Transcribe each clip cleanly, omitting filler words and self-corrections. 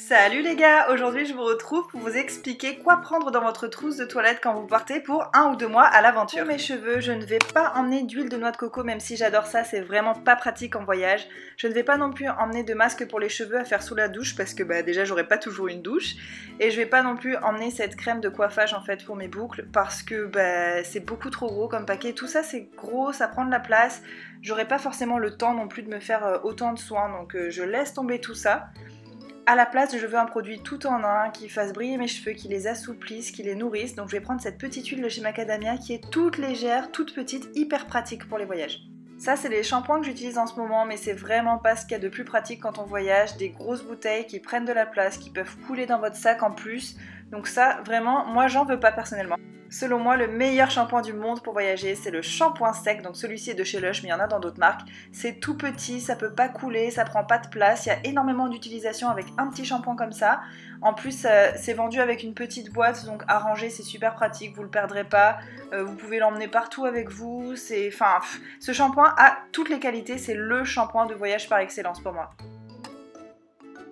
Salut les gars, aujourd'hui je vous retrouve pour vous expliquer quoi prendre dans votre trousse de toilette quand vous partez pour 1 ou 2 mois à l'aventure. Pour mes cheveux, je ne vais pas emmener d'huile de noix de coco, même si j'adore ça, c'est vraiment pas pratique en voyage. Je ne vais pas non plus emmener de masque pour les cheveux à faire sous la douche parce que déjà j'aurai pas toujours une douche. Et je vais pas non plus emmener cette crème de coiffage en fait pour mes boucles parce que c'est beaucoup trop gros comme paquet. Tout ça c'est gros, ça prend de la place. J'aurai pas forcément le temps non plus de me faire autant de soins, donc je laisse tomber tout ça. À la place, je veux un produit tout en un qui fasse briller mes cheveux, qui les assouplisse, qui les nourrisse. Donc je vais prendre cette petite huile de chez Macadamia qui est toute légère, toute petite, hyper pratique pour les voyages. Ça c'est les shampoings que j'utilise en ce moment, mais c'est vraiment pas ce qu'il y a de plus pratique quand on voyage. Des grosses bouteilles qui prennent de la place, qui peuvent couler dans votre sac en plus. Donc ça vraiment, moi j'en veux pas personnellement. Selon moi, le meilleur shampoing du monde pour voyager, c'est le shampoing sec. Donc celui-ci est de chez Lush, mais il y en a dans d'autres marques. C'est tout petit, ça peut pas couler, ça prend pas de place. Il y a énormément d'utilisation avec un petit shampoing comme ça. En plus, c'est vendu avec une petite boîte, donc à ranger, c'est super pratique. Vous le perdrez pas. Vous pouvez l'emmener partout avec vous. Ce shampoing a toutes les qualités. C'est le shampoing de voyage par excellence pour moi.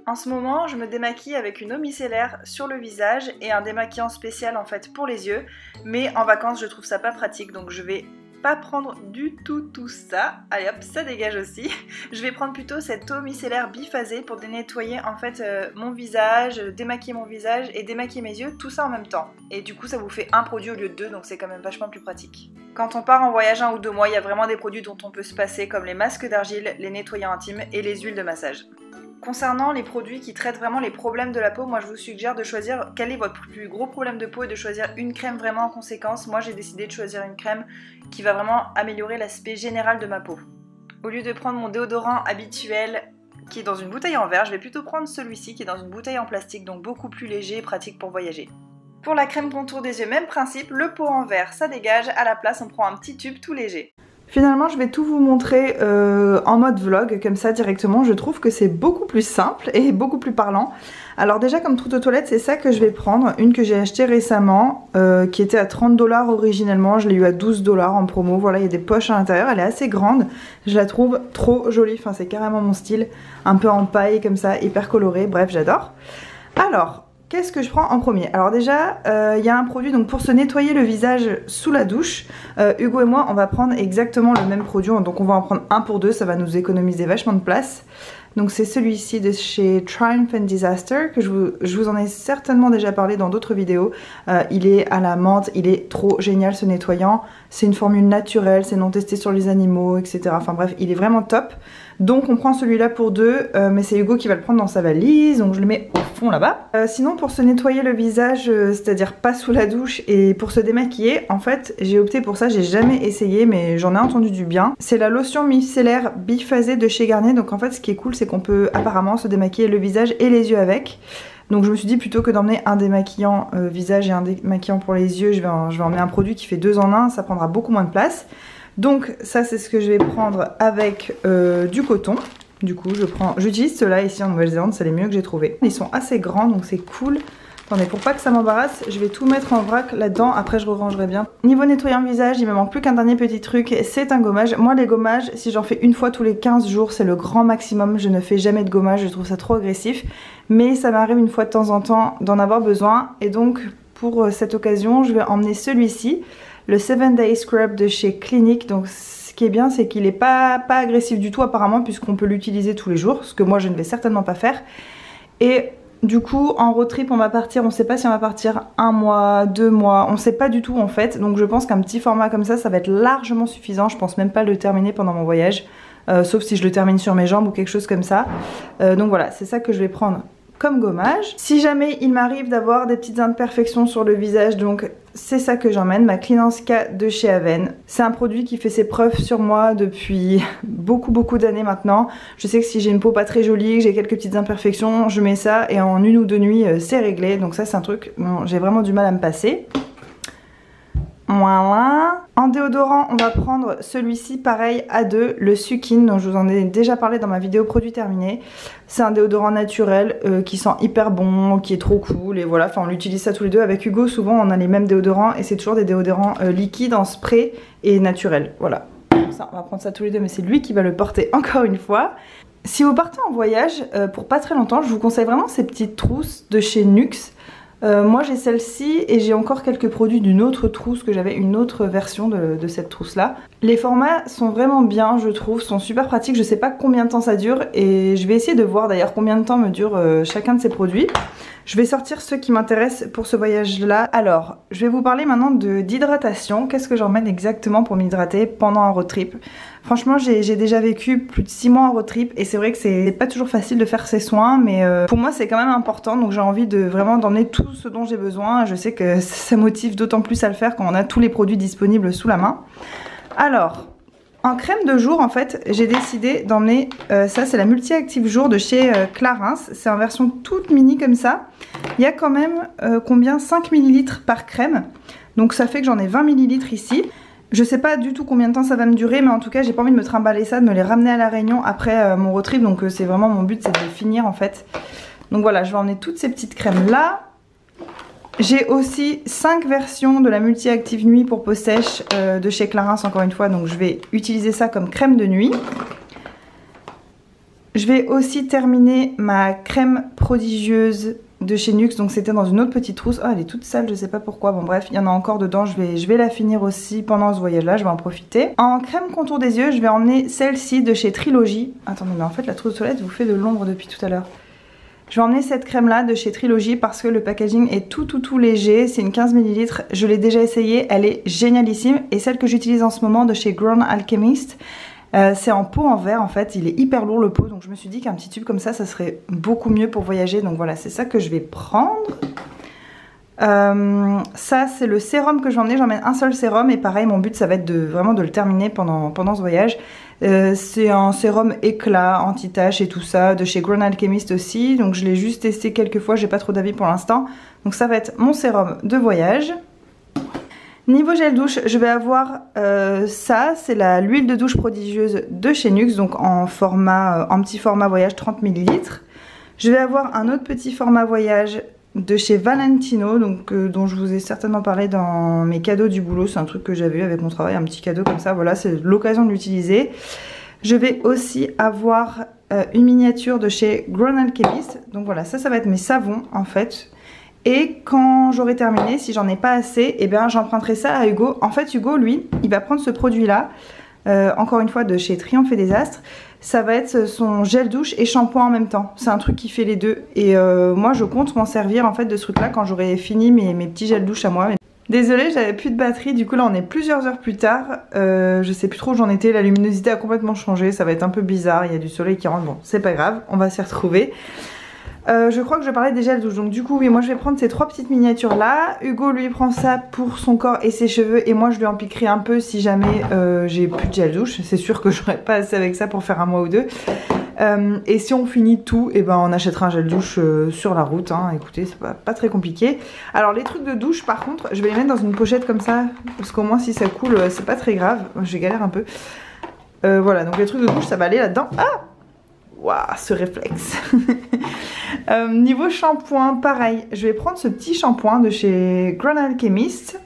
En ce moment, je me démaquille avec une eau micellaire sur le visage et un démaquillant spécial en fait pour les yeux. Mais en vacances, je trouve ça pas pratique, donc je vais pas prendre du tout ça. Allez hop, ça dégage aussi. Je vais prendre plutôt cette eau micellaire biphasée pour dénettoyer en fait mon visage, démaquiller mon visage et démaquiller mes yeux, tout ça en même temps. Et du coup, ça vous fait un produit au lieu de 2, donc c'est quand même vachement plus pratique. Quand on part en voyage 1 ou 2 mois, il y a vraiment des produits dont on peut se passer, comme les masques d'argile, les nettoyants intimes et les huiles de massage. Concernant les produits qui traitent vraiment les problèmes de la peau, moi je vous suggère de choisir quel est votre plus gros problème de peau et de choisir une crème vraiment en conséquence. Moi j'ai décidé de choisir une crème qui va vraiment améliorer l'aspect général de ma peau. Au lieu de prendre mon déodorant habituel qui est dans une bouteille en verre, je vais plutôt prendre celui-ci qui est dans une bouteille en plastique, donc beaucoup plus léger et pratique pour voyager. Pour la crème contour des yeux, même principe, le pot en verre ça dégage, à la place on prend un petit tube tout léger. Finalement, je vais tout vous montrer en mode vlog, comme ça directement. Je trouve que c'est beaucoup plus simple et beaucoup plus parlant. Alors déjà, comme trousse de toilette, c'est ça que je vais prendre. Une que j'ai achetée récemment, qui était à 30 $ originellement. Je l'ai eu à 12 $ en promo. Voilà, il y a des poches à l'intérieur. Elle est assez grande. Je la trouve trop jolie. Enfin, c'est carrément mon style. Un peu en paille, comme ça, hyper coloré. Bref, j'adore. Alors... qu'est-ce que je prends en premier? Alors déjà, il y a un produit donc pour se nettoyer le visage sous la douche. Hugo et moi, on va prendre exactement le même produit. Donc on va en prendre un pour deux, ça va nous économiser vachement de place. Donc c'est celui-ci de chez Triumph and Disaster, que je vous en ai certainement déjà parlé dans d'autres vidéos. Il est à la menthe, il est trop génial ce nettoyant. C'est une formule naturelle, c'est non testé sur les animaux, etc. Enfin bref, il est vraiment top. Donc on prend celui-là pour deux, mais c'est Hugo qui va le prendre dans sa valise, donc je le mets au fond là-bas. Sinon pour se nettoyer le visage, c'est-à-dire pas sous la douche et pour se démaquiller, en fait j'ai opté pour ça, j'ai jamais essayé mais j'en ai entendu du bien. C'est la lotion micellaire biphasée de chez Garnier, donc en fait ce qui est cool c'est qu'on peut apparemment se démaquiller le visage et les yeux avec. Donc je me suis dit plutôt que d'emmener un démaquillant visage et un démaquillant pour les yeux, je vais emmener un produit qui fait 2 en 1, ça prendra beaucoup moins de place. Donc ça c'est ce que je vais prendre avec du coton. Du coup j'utilise ceux-là ici en Nouvelle-Zélande, c'est les mieux que j'ai trouvé. Ils sont assez grands donc c'est cool. Attendez, pour pas que ça m'embarrasse, je vais tout mettre en vrac là-dedans, après je rangerai bien. Niveau nettoyant visage, il me manque plus qu'un dernier petit truc, c'est un gommage. Moi les gommages, si j'en fais une fois tous les 15 jours, c'est le grand maximum. Je ne fais jamais de gommage, je trouve ça trop agressif. Mais ça m'arrive une fois de temps en temps d'en avoir besoin. Et donc pour cette occasion, je vais emmener celui-ci. Le 7 Day Scrub de chez Clinique. Donc ce qui est bien c'est qu'il n'est pas agressif du tout apparemment, puisqu'on peut l'utiliser tous les jours, ce que moi je ne vais certainement pas faire. Et du coup en road trip on va partir, on sait pas si on va partir 1 mois, 2 mois, on sait pas du tout en fait. Donc je pense qu'un petit format comme ça va être largement suffisant. Je pense même pas le terminer pendant mon voyage, sauf si je le termine sur mes jambes ou quelque chose comme ça. Donc voilà, c'est ça que je vais prendre comme gommage. Si jamais il m'arrive d'avoir des petites imperfections sur le visage, donc c'est ça que j'emmène, ma Cleanance K de chez Aven. C'est un produit qui fait ses preuves sur moi depuis beaucoup d'années maintenant. Je sais que si j'ai une peau pas très jolie, que j'ai quelques petites imperfections, je mets ça et en 1 ou 2 nuits c'est réglé. Donc ça c'est un truc dont j'ai vraiment du mal à me passer. Voilà. En déodorant, on va prendre celui-ci, pareil, à 2, le Sukin, dont je vous en ai déjà parlé dans ma vidéo produit terminé. C'est un déodorant naturel qui sent hyper bon, qui est trop cool, et voilà, enfin on l'utilise ça tous les deux. Avec Hugo, souvent on a les mêmes déodorants, et c'est toujours des déodorants liquides en spray et naturels, voilà. Ça, on va prendre ça tous les deux, mais c'est lui qui va le porter encore une fois. Si vous partez en voyage pour pas très longtemps, je vous conseille vraiment ces petites trousses de chez Nuxe. Moi j'ai celle-ci et j'ai encore quelques produits d'une autre trousse que j'avais, une autre version de cette trousse là. Les formats sont vraiment bien, je trouve, sont super pratiques. Je sais pas combien de temps ça dure et je vais essayer de voir d'ailleurs combien de temps me dure chacun de ces produits. Je vais sortir ceux qui m'intéressent pour ce voyage là. Alors je vais vous parler maintenant d'hydratation. Qu'est-ce que j'emmène exactement pour m'hydrater pendant un road trip? Franchement j'ai déjà vécu plus de 6 mois en road trip et c'est vrai que c'est pas toujours facile de faire ses soins, mais pour moi c'est quand même important, donc j'ai envie de vraiment d'emmener tout ce dont j'ai besoin. Je sais que ça motive d'autant plus à le faire quand on a tous les produits disponibles sous la main. Alors en crème de jour en fait j'ai décidé d'emmener ça, c'est la multi-active jour de chez Clarins. C'est en version toute mini comme ça. Il y a quand même combien, 5 ml par crème, donc ça fait que j'en ai 20 ml ici. Je sais pas du tout combien de temps ça va me durer, mais en tout cas j'ai pas envie de me trimballer ça, de me les ramener à la Réunion après mon road trip, donc c'est vraiment mon but, c'est de les finir en fait. Donc voilà, je vais emmener toutes ces petites crèmes là. J'ai aussi 5 versions de la multi-active nuit pour peau sèche de chez Clarins encore une fois, donc je vais utiliser ça comme crème de nuit. Je vais aussi terminer ma crème prodigieuse de chez Nuxe, donc c'était dans une autre petite trousse. Oh elle est toute sale, je sais pas pourquoi, bon bref, il y en a encore dedans, je vais la finir aussi pendant ce voyage là, je vais en profiter. En crème contour des yeux, je vais emmener celle-ci de chez Trilogy. Attendez, mais en fait la trousse de toilette vous fait de l'ombre depuis tout à l'heure. Je vais emmener cette crème là de chez Trilogy parce que le packaging est tout léger, c'est une 15 ml, je l'ai déjà essayée, elle est génialissime. Et celle que j'utilise en ce moment de chez Grown Alchemist, c'est en pot en verre en fait, il est hyper lourd le pot, donc je me suis dit qu'un petit tube comme ça serait beaucoup mieux pour voyager, donc voilà, c'est ça que je vais prendre. Ça c'est le sérum que je vais emmener, j'emmène un seul sérum et pareil mon but ça va être vraiment de le terminer pendant ce voyage. C'est un sérum éclat, anti-tache et tout ça, de chez Grown Alchemist aussi, donc je l'ai juste testé quelques fois, j'ai pas trop d'avis pour l'instant, donc ça va être mon sérum de voyage. Niveau gel douche, je vais avoir ça, c'est l'huile de douche prodigieuse de chez Nuxe, donc en petit format voyage 30 ml. Je vais avoir un autre petit format voyage de chez Valentino, donc dont je vous ai certainement parlé dans mes cadeaux du boulot, c'est un truc que j'avais eu avec mon travail, un petit cadeau comme ça, voilà, c'est l'occasion de l'utiliser. Je vais aussi avoir une miniature de chez Grown Alchemist, donc voilà, ça va être mes savons en fait. Et quand j'aurai terminé, si j'en ai pas assez, eh bien j'emprunterai ça à Hugo. En fait Hugo lui, il va prendre ce produit là, encore une fois de chez Triomphe et des Astres. Ça va être son gel douche et shampoing en même temps. C'est un truc qui fait les deux. Et moi je compte m'en servir en fait de ce truc là quand j'aurai fini mes petits gels douche à moi. Désolée, j'avais plus de batterie, du coup là on est plusieurs heures plus tard. Je sais plus trop où j'en étais, la luminosité a complètement changé, ça va être un peu bizarre, il y a du soleil qui rentre, bon c'est pas grave, on va s'y retrouver. Je crois que je parlais des gels douche, donc du coup oui moi je vais prendre ces 3 petites miniatures là. Hugo lui prend ça pour son corps et ses cheveux et moi je lui en piquerai un peu si jamais j'ai plus de gel douche. C'est sûr que j'aurai pas assez avec ça pour faire un mois ou deux. Et si on finit tout, et ben on achètera un gel douche sur la route, hein. Écoutez c'est pas très compliqué. Alors les trucs de douche par contre je vais les mettre dans une pochette comme ça, parce qu'au moins si ça coule c'est pas très grave. Je galère un peu. Voilà, donc les trucs de douche ça va aller là-dedans. Ah, waouh, ce réflexe. Niveau shampoing, pareil, je vais prendre ce petit shampoing de chez Grown Alchemist.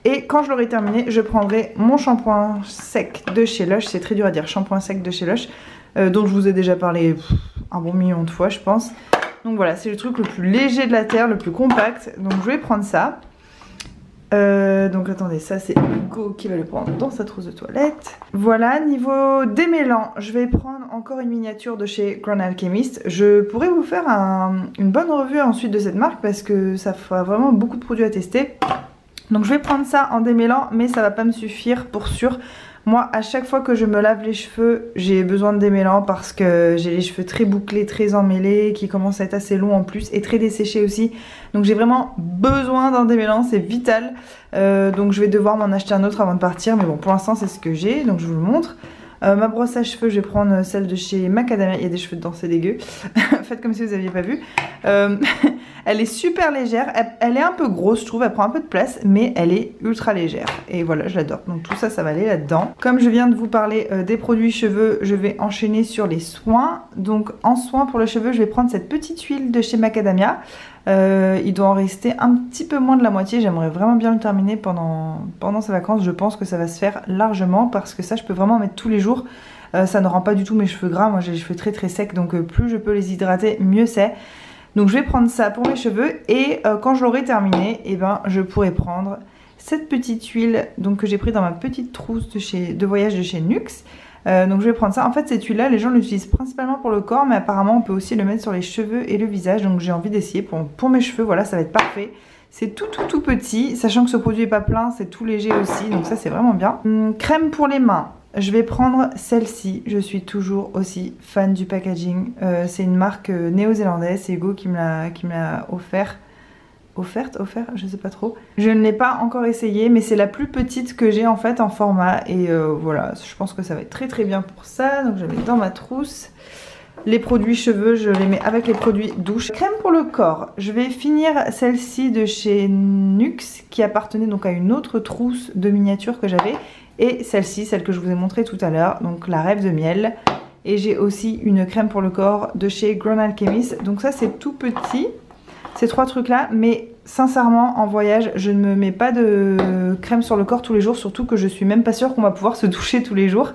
Et quand je l'aurai terminé, je prendrai mon shampoing sec de chez Lush. C'est très dur à dire, shampoing sec de chez Lush, dont je vous ai déjà parlé un bon million de fois, je pense. Donc voilà, c'est le truc le plus léger de la terre, le plus compact. Donc je vais prendre ça. Donc attendez, ça c'est Hugo qui va le prendre dans sa trousse de toilette. Voilà, niveau démêlant, je vais prendre encore une miniature de chez Grown Alchemist. Je pourrais vous faire une bonne revue ensuite de cette marque parce que ça fera vraiment beaucoup de produits à tester. Donc je vais prendre ça en démêlant, mais ça va pas me suffire pour sûr. Moi à chaque fois que je me lave les cheveux j'ai besoin de démêlant parce que j'ai les cheveux très bouclés, très emmêlés, qui commencent à être assez longs en plus et très desséchés aussi. Donc j'ai vraiment besoin d'un démêlant, c'est vital. Donc je vais devoir m'en acheter un autre avant de partir, mais bon pour l'instant c'est ce que j'ai, donc je vous le montre. Ma brosse à cheveux, je vais prendre celle de chez Macadamia. Il y a des cheveux dedans, c'est dégueu. Faites comme si vous n'aviez pas vu. Elle est super légère. Elle est un peu grosse, je trouve. Elle prend un peu de place, mais elle est ultra légère. Et voilà, je l'adore. Donc tout ça, ça va aller là-dedans. Comme je viens de vous parler des produits cheveux, je vais enchaîner sur les soins. Donc en soins pour le cheveu, je vais prendre cette petite huile de chez Macadamia. Il doit en rester un petit peu moins de la moitié. J'aimerais vraiment bien le terminer pendant ces vacances. Je pense que ça va se faire largement parce que ça je peux vraiment en mettre tous les jours. Ça ne rend pas du tout mes cheveux gras, moi j'ai les cheveux très très secs, donc plus je peux les hydrater, mieux c'est. Donc je vais prendre ça pour mes cheveux et quand je l'aurai terminé, et ben je pourrai prendre cette petite huile donc, que j'ai pris dans ma petite trousse de voyage de chez Nuxe. Donc je vais prendre ça. En fait cette huile là les gens l'utilisent principalement pour le corps, mais apparemment on peut aussi le mettre sur les cheveux et le visage. Donc j'ai envie d'essayer pour mes cheveux, voilà, ça va être parfait. C'est tout petit, sachant que ce produit est pas plein, c'est tout léger aussi, donc ça c'est vraiment bien. Crème pour les mains, je vais prendre celle-ci. Je suis toujours aussi fan du packaging. C'est une marque néo-zélandaise, c'est Hugo qui me l'a offert. Offert, je sais pas trop. Je ne l'ai pas encore essayé, mais c'est la plus petite que j'ai en fait en format. Et voilà, je pense que ça va être très très bien pour ça. Donc je la mets dans ma trousse. Les produits cheveux, je les mets avec les produits douche. Crème pour le corps, je vais finir celle-ci de chez Nuxe, qui appartenait donc à une autre trousse de miniatures que j'avais. Et celle-ci, celle que je vous ai montrée tout à l'heure, donc la Rêve de miel. Et j'ai aussi une crème pour le corps de chez Grown Alchemist. Donc ça c'est tout petit. Ces trois trucs là, mais sincèrement en voyage je ne me mets pas de crème sur le corps tous les jours, surtout que je suis même pas sûre qu'on va pouvoir se doucher tous les jours.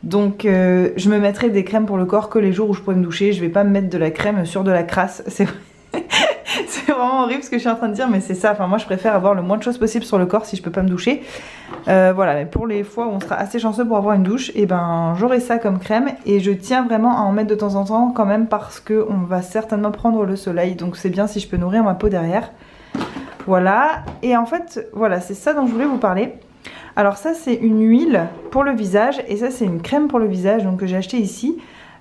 Donc je me mettrai des crèmes pour le corps que les jours où je pourrais me doucher. Je vais pas me mettre de la crème sur de la crasse, c'est vraiment horrible ce que je suis en train de dire, mais c'est ça. Enfin moi je préfère avoir le moins de choses possible sur le corps si je peux pas me doucher. Voilà, mais pour les fois où on sera assez chanceux pour avoir une douche, et ben j'aurai ça comme crème. Et je tiens vraiment à en mettre de temps en temps quand même, parce que on va certainement prendre le soleil, donc c'est bien si je peux nourrir ma peau derrière. Voilà, et en fait voilà, c'est ça dont je voulais vous parler. Alors ça c'est une huile pour le visage, et ça c'est une crème pour le visage, donc que j'ai acheté ici.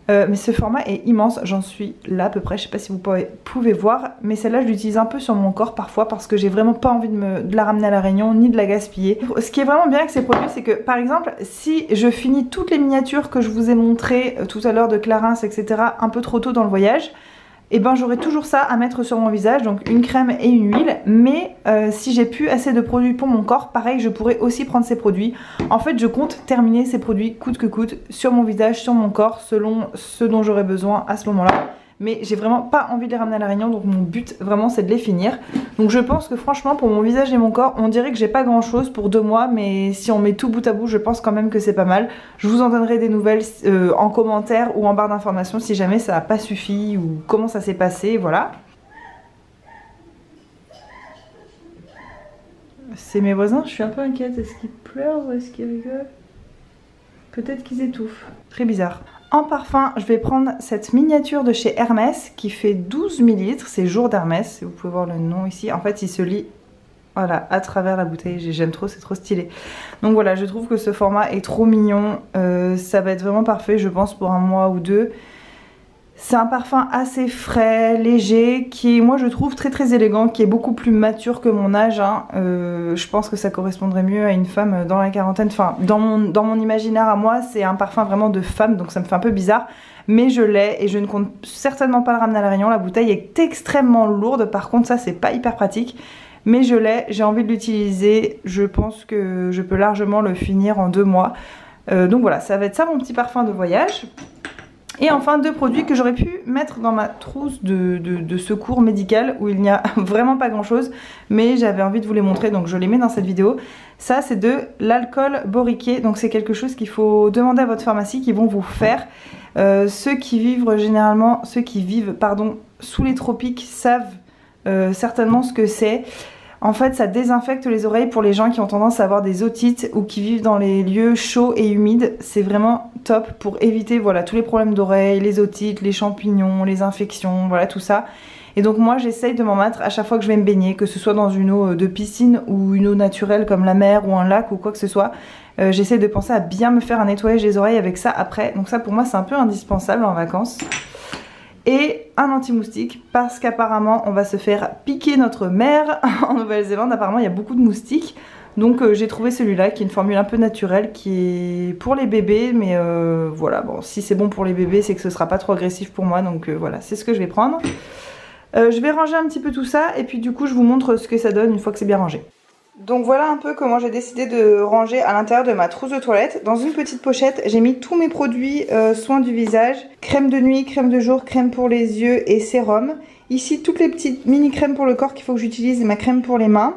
Mais ce format est immense, j'en suis là à peu près, je sais pas si vous pouvez voir, mais celle-là je l'utilise un peu sur mon corps parfois parce que j'ai vraiment pas envie de la ramener à la Réunion ni de la gaspiller. Ce qui est vraiment bien avec ces produits, c'est que par exemple si je finis toutes les miniatures que je vous ai montrées tout à l'heure de Clarins etc. un peu trop tôt dans le voyage, et ben j'aurai toujours ça à mettre sur mon visage, donc une crème et une huile. Mais si j'ai plus assez de produits pour mon corps, pareil je pourrais aussi prendre ces produits. En fait je compte terminer ces produits coûte que coûte sur mon visage, sur mon corps, selon ce dont j'aurai besoin à ce moment là. Mais j'ai vraiment pas envie de les ramener à la Réunion, donc mon but vraiment c'est de les finir. Donc je pense que franchement pour mon visage et mon corps, on dirait que j'ai pas grand chose pour 2 mois, mais si on met tout bout à bout, je pense quand même que c'est pas mal. Je vous en donnerai des nouvelles en commentaire ou en barre d'informations si jamais ça n'a pas suffi ou comment ça s'est passé, voilà. C'est mes voisins, je suis un peu inquiète, est-ce qu'ils pleurent ou est-ce qu'ils rigolent? Peut-être qu'ils étouffent, très bizarre. En parfum, je vais prendre cette miniature de chez Hermès qui fait 12 ml, c'est Jour d'Hermès, vous pouvez voir le nom ici. En fait il se lit voilà, à travers la bouteille, j'aime trop, c'est trop stylé. Donc voilà, je trouve que ce format est trop mignon, ça va être vraiment parfait je pense pour 1 mois ou 2. C'est un parfum assez frais, léger, qui est moi je trouve très très élégant, qui est beaucoup plus mature que mon âge. Hein. Je pense que ça correspondrait mieux à une femme dans la quarantaine. Enfin, dans mon imaginaire à moi, c'est un parfum vraiment de femme, donc ça me fait un peu bizarre. Mais je l'ai et je ne compte certainement pas le ramener à la Réunion. La bouteille est extrêmement lourde, par contre ça c'est pas hyper pratique. Mais je l'ai, j'ai envie de l'utiliser, je pense que je peux largement le finir en 2 mois. Donc voilà, ça va être ça mon petit parfum de voyage. Et enfin 2 produits que j'aurais pu mettre dans ma trousse de secours médical où il n'y a vraiment pas grand chose, mais j'avais envie de vous les montrer donc je les mets dans cette vidéo. Ça c'est de l'alcool boriqué, donc c'est quelque chose qu'il faut demander à votre pharmacie qui vont vous faire. Ceux qui vivent sous les tropiques savent certainement ce que c'est. En fait ça désinfecte les oreilles pour les gens qui ont tendance à avoir des otites ou qui vivent dans les lieux chauds et humides. C'est vraiment top pour éviter voilà, tous les problèmes d'oreilles, les otites, les champignons, les infections, voilà tout ça. Et donc moi j'essaye de m'en mettre à chaque fois que je vais me baigner, que ce soit dans une eau de piscine ou une eau naturelle comme la mer ou un lac ou quoi que ce soit. J'essaye de penser à bien me faire un nettoyage des oreilles avec ça après. Donc ça pour moi c'est un peu indispensable en vacances. Et un anti-moustique parce qu'apparemment on va se faire piquer notre mère en Nouvelle-Zélande. Apparemment il y a beaucoup de moustiques, donc j'ai trouvé celui-là qui est une formule un peu naturelle qui est pour les bébés, mais voilà, bon si c'est bon pour les bébés c'est que ce sera pas trop agressif pour moi, donc voilà c'est ce que je vais prendre. Je vais ranger un petit peu tout ça et puis du coup je vous montre ce que ça donne une fois que c'est bien rangé. Donc voilà un peu comment j'ai décidé de ranger à l'intérieur de ma trousse de toilette. Dans une petite pochette, j'ai mis tous mes produits soins du visage. Crème de nuit, crème de jour, crème pour les yeux et sérum. Ici, toutes les petites mini crèmes pour le corps qu'il faut que j'utilise et ma crème pour les mains.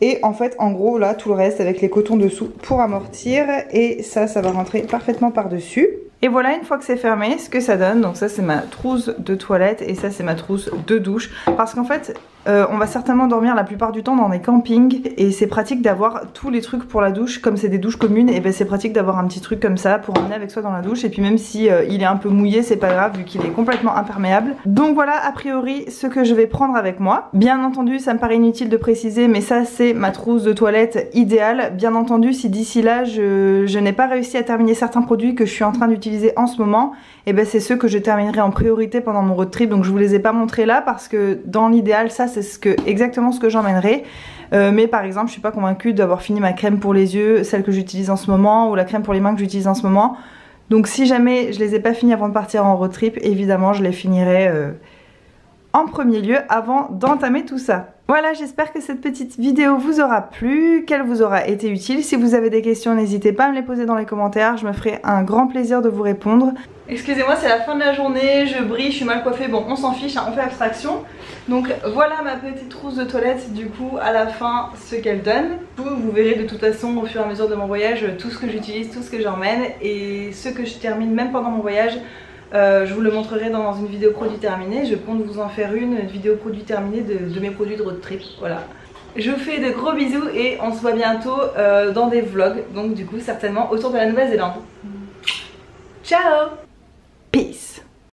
Et en fait, en gros, là, tout le reste avec les cotons dessous pour amortir. Et ça va rentrer parfaitement par-dessus. Et voilà, une fois que c'est fermé, ce que ça donne. Donc ça c'est ma trousse de toilette et ça c'est ma trousse de douche. Parce qu'en fait, on va certainement dormir la plupart du temps dans des campings et c'est pratique d'avoir tous les trucs pour la douche. Comme c'est des douches communes, et ben c'est pratique d'avoir un petit truc comme ça pour emmener avec soi dans la douche. Et puis même si il est un peu mouillé, c'est pas grave vu qu'il est complètement imperméable. Donc voilà a priori ce que je vais prendre avec moi. Bien entendu, ça me paraît inutile de préciser, mais ça c'est ma trousse de toilette idéale. Bien entendu, si d'ici là je n'ai pas réussi à terminer certains produits que je suis en train d'utiliser en ce moment, et ben c'est ceux que je terminerai en priorité pendant mon road trip. Donc je vous les ai pas montrés là parce que dans l'idéal ça c'est exactement ce que j'emmènerai. Mais par exemple je suis pas convaincue d'avoir fini ma crème pour les yeux, celle que j'utilise en ce moment, ou la crème pour les mains que j'utilise en ce moment. Donc si jamais je les ai pas finis avant de partir en road trip, évidemment je les finirai en premier lieu avant d'entamer tout ça. Voilà, j'espère que cette petite vidéo vous aura plu, qu'elle vous aura été utile. Si vous avez des questions, n'hésitez pas à me les poser dans les commentaires, je me ferai un grand plaisir de vous répondre. Excusez-moi, c'est la fin de la journée, je brille, je suis mal coiffée, bon on s'en fiche, hein, on fait abstraction. Donc voilà ma petite trousse de toilette, du coup à la fin ce qu'elle donne. Vous verrez de toute façon au fur et à mesure de mon voyage tout ce que j'utilise, tout ce que j'emmène et ce que je termine même pendant mon voyage. Je vous le montrerai dans une vidéo produit terminée. Je compte vous en faire une vidéo produit terminée de mes produits de road trip. Voilà. Je vous fais de gros bisous et on se voit bientôt dans des vlogs. Donc du coup certainement autour de la Nouvelle-Zélande. Ciao. Peace.